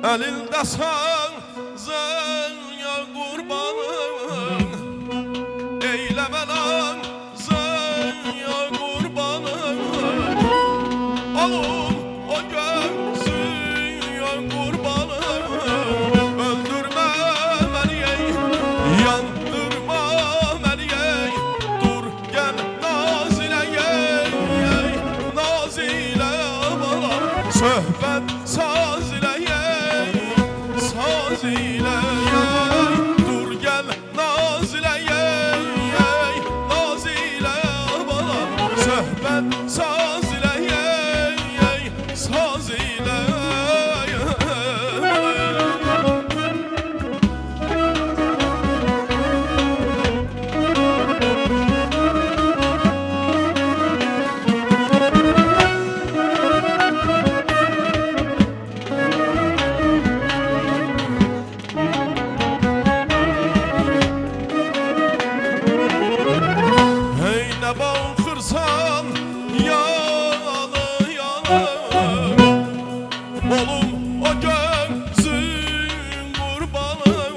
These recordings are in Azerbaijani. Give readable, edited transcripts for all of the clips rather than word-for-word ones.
elinde sazın ya kurbanım, eyleme lan zın ya kurbanım. Alım o gözün ya kurbanım, öldürme beni ey, yandırma beni ey, dur gel nazile ey, nazile balam, söhbet saz ile ey, saz ile ey, dur gel nazile ey, nazile balam, söhbet saz ile ey, saz ile bakırsan yalı yalı, oğlum o gözün kurbanım.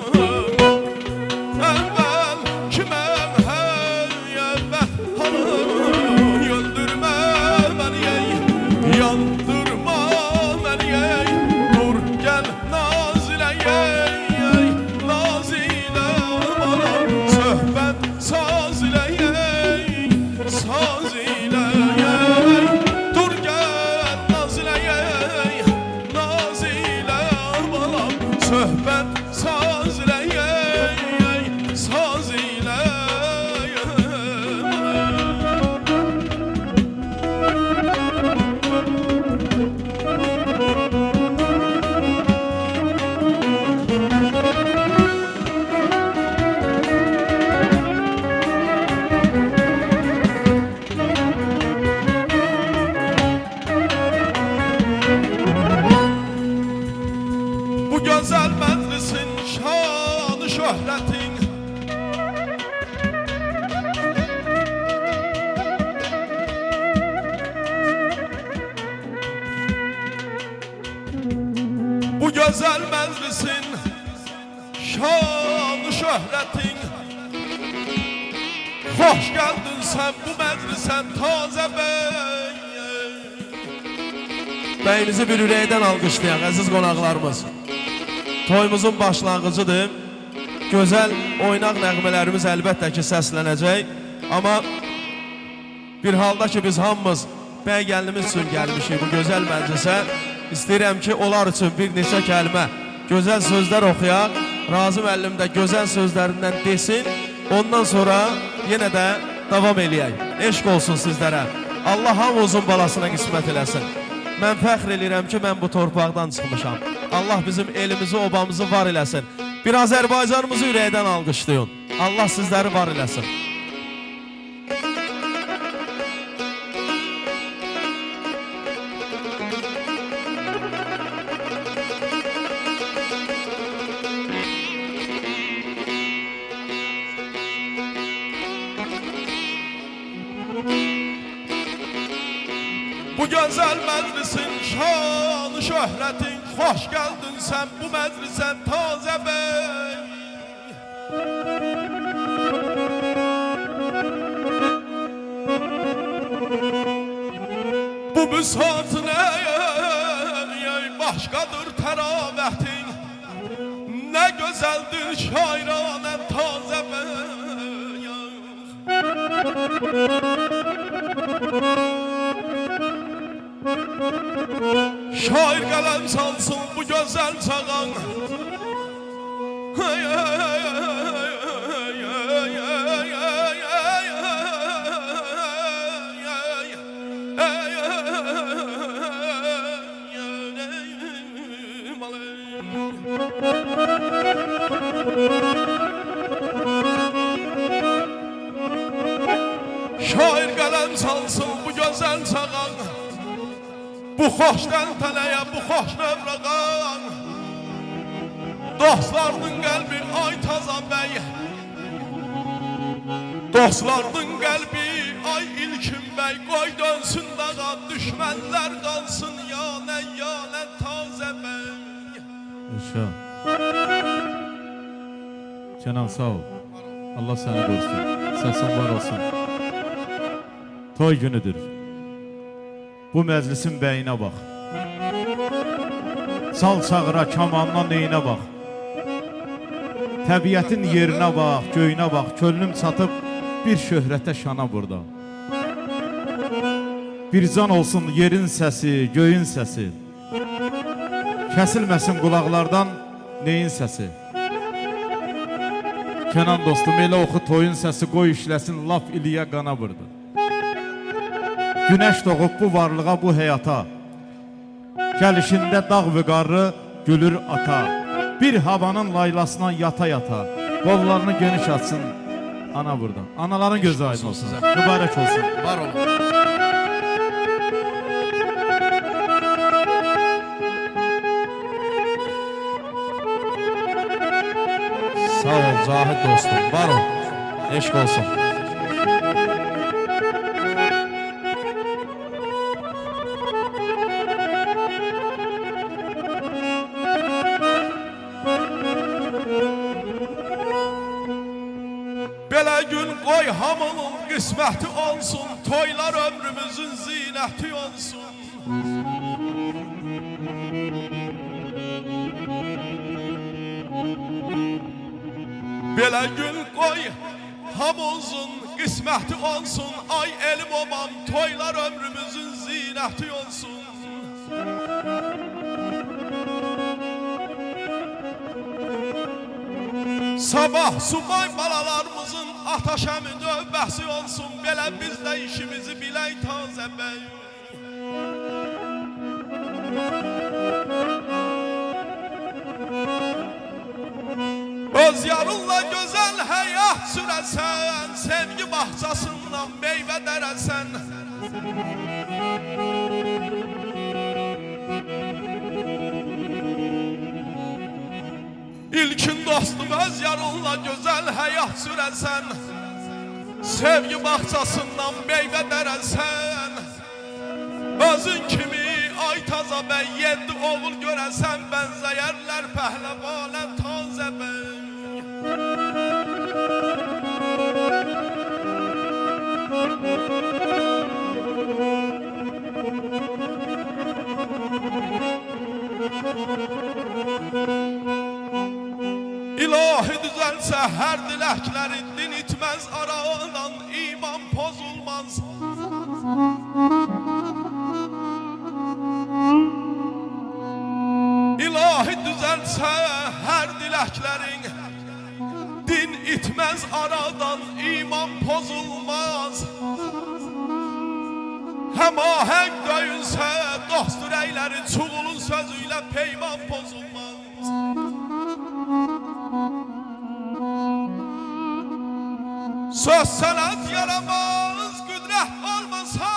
Evvel kimem hey evvel hanım, öldürme beni ey, yandırma beni ey, dur gel nazile ey, nazile balam, söhbet saz ile saz ile dur gel nazile nazile balam, söhbet saz ile saz ile bu güzel meclisin şanı şöhretin, bu güzel meclisin şanı şöhretin, hoş geldin sen bu meclisen taze bey. Bəyimizi bir ürəkdən alqışlayan əziz qonaqlarımız, toyumuzun başlanğıcıdır. Gözəl oynaq nəğmələrimiz əlbəttə ki səslənəcək. Amma bir halda ki biz hamımız bəy gəlinimiz üçün gəlmişik bu gözəl məclisə, istəyirəm ki onlar üçün bir neçə kəlmə gözəl sözlər oxuyaq. Razı müəllim də gözəl sözlərindən desin, ondan sonra yenə də davam eləyək. Eşq olsun sizlərə, Allah hamımızın balasına qismət eləsin. Mən fəxr edirəm ki, mən bu torpaqdan çıxmışam. Allah bizim elimizi, obamızı var eləsin. Bir Azərbaycanımızı ürəkdən alqışlayın. Allah sizləri var eləsin. Bu güzel meclisin şanı şöhretin, hoş geldin sen bu meclisen taze bey. Bu büsatın ey başkadır teravetin, ne güzeldir şairane taze bey. Şair qələm salsın bu gözəl çağan, şair qələm salsın bu gözəl çağan, bu xoş təntənəyə, bu xoş növrəqan, dostlarının qəlbi ay Tazan bəy, dostlarının qəlbi ay İlkin bəy, qoy dönsün dağa, düşmənlər qalsın yanə, yanə Tazə bəy. Yaşa. Kenan sağ ol. Allah seni korusun. Sesin var olsun. Toy günüdür. Bu məclisin bəyinə bax. Sal çağıra, kamanla neyinə bax. Təbiətin yerinə bax, göyünə bax. Könlüm çatıb bir şöhrətə şana burada. Bir can olsun yerin səsi, göyün səsi. Kəsilməsin qulaqlardan neyin səsi. Kenan dostum, elə oxu toyun səsi, qoy işləsin laf iliyə qana vurdu. Günəş doğub bu varlığa, bu həyata. Gəlişində dağ və qarı gülür ata. Bir havanın laylasına yata yata. Qollarını geniş açsın ana burada. Anaların gözü aydın olsun. Mübarək olsun. Var olun. Sağ ol Zahid dostum, var ol. Eşq olsun. Belə gün qoy hamının qisməti olsun, toylar ömrümüzün zinəti olsun. Belə gün qoy hamımızın qisməti olsun, ay elim obam, toylar ömrümüzün zinəti olsun. Sabah subay balalarımızın ataşəmi növbəsi olsun, belə biz də işimizi bilək tazə bəy. Öz yarınla gözəl həyat sürəsən, sevgi bahçasından meyvə dərəsən. İlkin dostum, öz yarınla gözəl həyat sürəsən, sevgi bahçasından meyvə dərəsən. Özün kimi ay taza bəy, 7 oğul görəsən, bənzəyərlər pəhləvanə tazə bəy. İlahi düzəlsə hər diləkləri, din itməz aradan, iman pozulmaz. İlahi düzəlsə hər diləklərin, din itməz aradan, iman pozulmaz. Həmahəng döyünsə dost ürəkləri, çuğulun sözüylə peyman pozulmaz. Söz sənət yaramaz, qüdrət olmasa,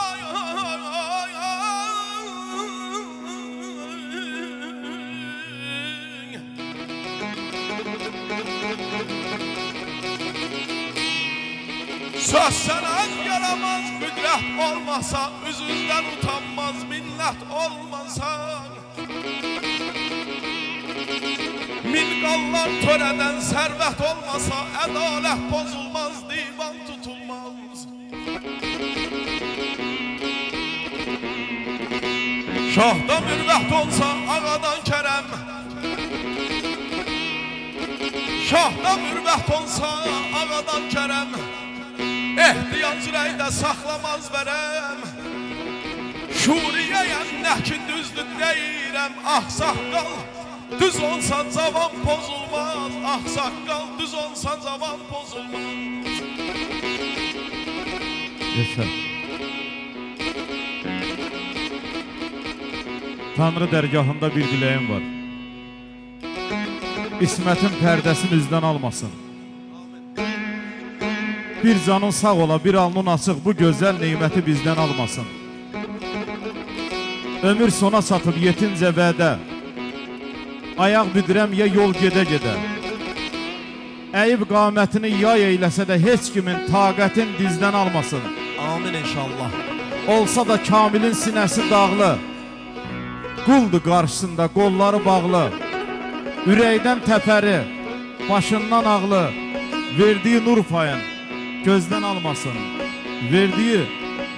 söz sənət yaramaz, qüdrət olmasa, üzündən utanmaz, minnət olmasa. Min qallar törədən sərvət olmasa, ədalət pozulmaz, divan tutulmaz. Şahda mürvət olsa ağadan kərəm, şahda mürvət olsa ağadan kərəm, ehtiyac ürəkdə saxlamaz verəm. Şuriyəyəm nə ki düzdür deyirəm, ah saqqal düz olsa cavan pozulmaz, ah saqqal düz olsa cavan pozulmaz. Yaşa. Tanrı dərgahında bir diləyim var. İsmətin pərdəsini üzdən almasın. Bir canın sağ ola, bir alnın açıq, bu gözəl neyməti bizdən almasın. Ömür sona çatıb yetincə vədə, ayaq büdürəm ya yol gedə-gedə. Əyib qamətini yay eyləsə də heç kimin taqətin dizdən almasın. Amin inşallah. Olsa da Kamilin sinəsi dağlı, quldur qarşısında qolları bağlı. Ürəkdən təpəri, başından ağlı, verdiyi nur payın gözdən almasın. Verdiyi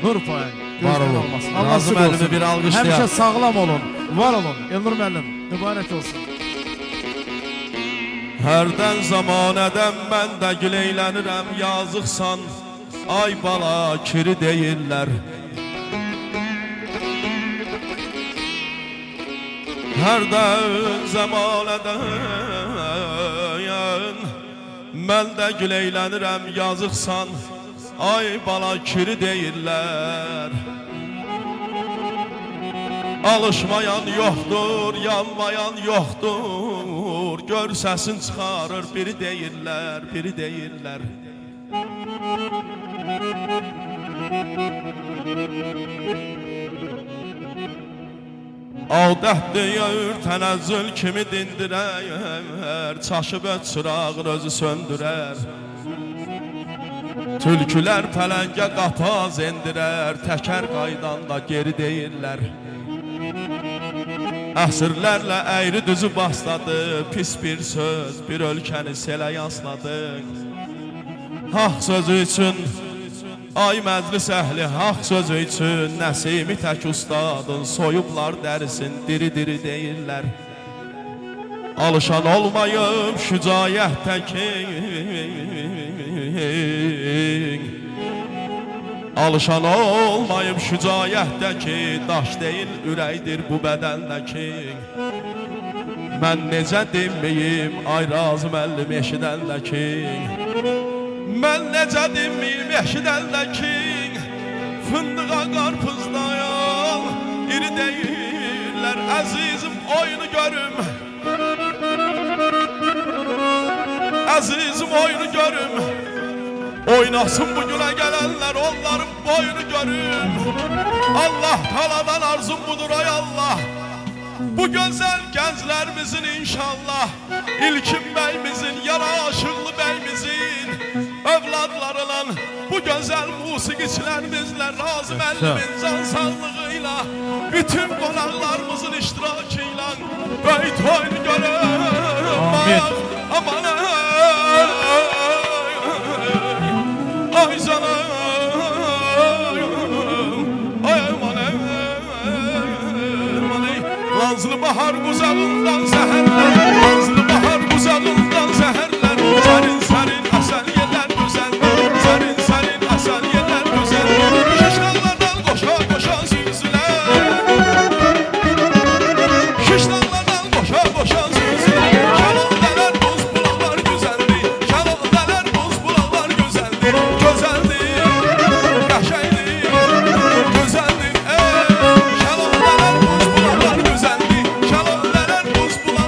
nur payın Var gözdən olun. almasın. Nazım müəllimi bir alqışlayaq. Həmişə sağlam olun, var olun. Elnur müəllim, mübarək olsun. Hərdən zamanədən mən də güleylənirəm, yazıqsan, ay bala kiri deyirlər. Hərdən zamanədən mən də güleylənirəm, yazıqsan, ay bala kiri deyirlər. Alışmayan yoxdur, yanmayan yoxdur, gör səsin çıxarır, biri deyirlər, biri deyirlər. Adətdir yağır, tənəzzül kimi dindirər, çaşıb öt çırağın özü söndürər. Tülkülər pələngə qapaz endirər, təkər qaydanda geri deyirlər. Əsrlərlə əyri düzü basladı, pis bir söz, bir ölkəni selə yasladı. Haq sözü üçün, ay məclis əhli, haq sözü üçün, Nəsimi tək ustadın, soyublar dərisin, diri-diri deyirlər. Alışan olmayıb şücayət təkin, alışan olmayıb şücayətdəki, daş deyil ürəkdir bu bədəndəki. Mən necə dinməyim, ay razı müəllim eşidəndəki. Mən necə dinməyim, eşidəndəki. Fındığa qarpızdayam, iri deyirlər, əzizim oyunu görüm. Əzizim oyunu görüm. Oynasın bugüne gelenler, onların boyunu görün. Allah taladan arzum budur ay Allah. Bu güzel gençlerimizin inşallah, İlkin beyimizin, yaraşıklı beyimizin evladlarıyla, bu güzel musiqiçilerimizle, Razı müəllimin can sağlığıyla, bütün qonaqlarımızın iştirakıyla böyük oyunu görün. Aman ay canım, ay aman Nazlı bahar buzağından zəhərlər, Nazlı bahar buzağından zəhərlər, sərin sərin əsəl yerlər gözəldir, sərin sərin əsəl yerlər gözəldir. Şişlallardan qoşa qoşa süzülər, şişlallardan qoşa qoşa süzülər. Şəlalələr buz bulaqlar gözəldir, şəlalələr buz bulaqlar gözəldir, gözəldir, qəşəngdir, gözəldir. Şəlalələr buz bulaqlar gözəldir, şəlalələr buz bulaqlar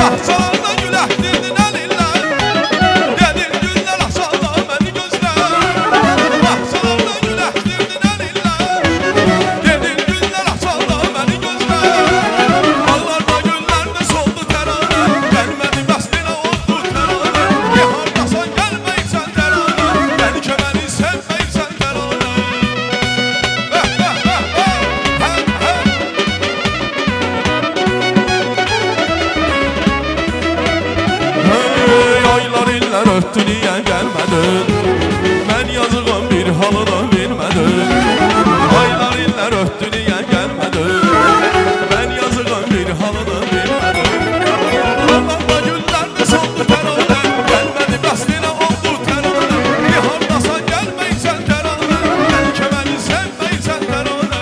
Bahçalarda gül əkdirdin əlillər, dedin güller açanda məni gözlər. Bahçalarda gül əkdirdin əlillər, dedin güller açanda məni gözlər. Bağlarda güllərdə soldu təranə, gəlmədi bəstinə oldu təranə. Bir hardasan gəlməysən təranə, bəlkə məni sevməysən təranə. Aylar iller öttü niye gelmedin? Ben yazığım bir halını bilmedin. Aylar iller öttü niye gelmedin? Ben yazığım bir halını bilmedin. Bağlarda güllerde soldu terane, gelmedi bəstinə oldu terane. Bir hardasan gelmeysen terane, belki beni sevmeysen terane.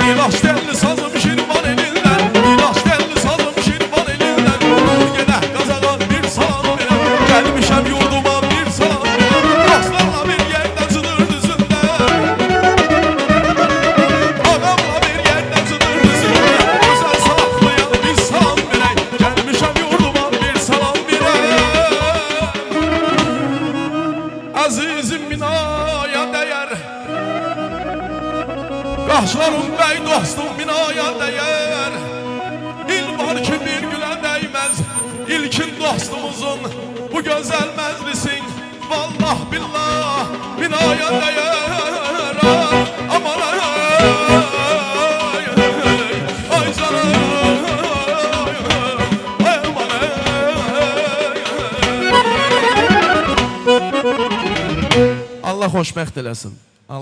Dilaş telli sazım şirvan elinden, dilaş telli sazım şirvan elinden. Bölgede kazağa bir salam verem, gelmişem yurduma bir salam verem. Dostlarla bir yerde sınır düzünde, ağamla bir yerde sınır düzünde. Güzel salaklıya bir salam verem, gelmişem yurduma bir salam verem. Azizim binaya değer, Qaşlarım bəy dostum binaya dəyər. İl var ki bir gülə dəymez, İlkin dostumuzun bu gözəl məclisin vallah billah binaya dəyər. Aman ay ay canım, ay aman ay. Allah xoşbəxt eləsin.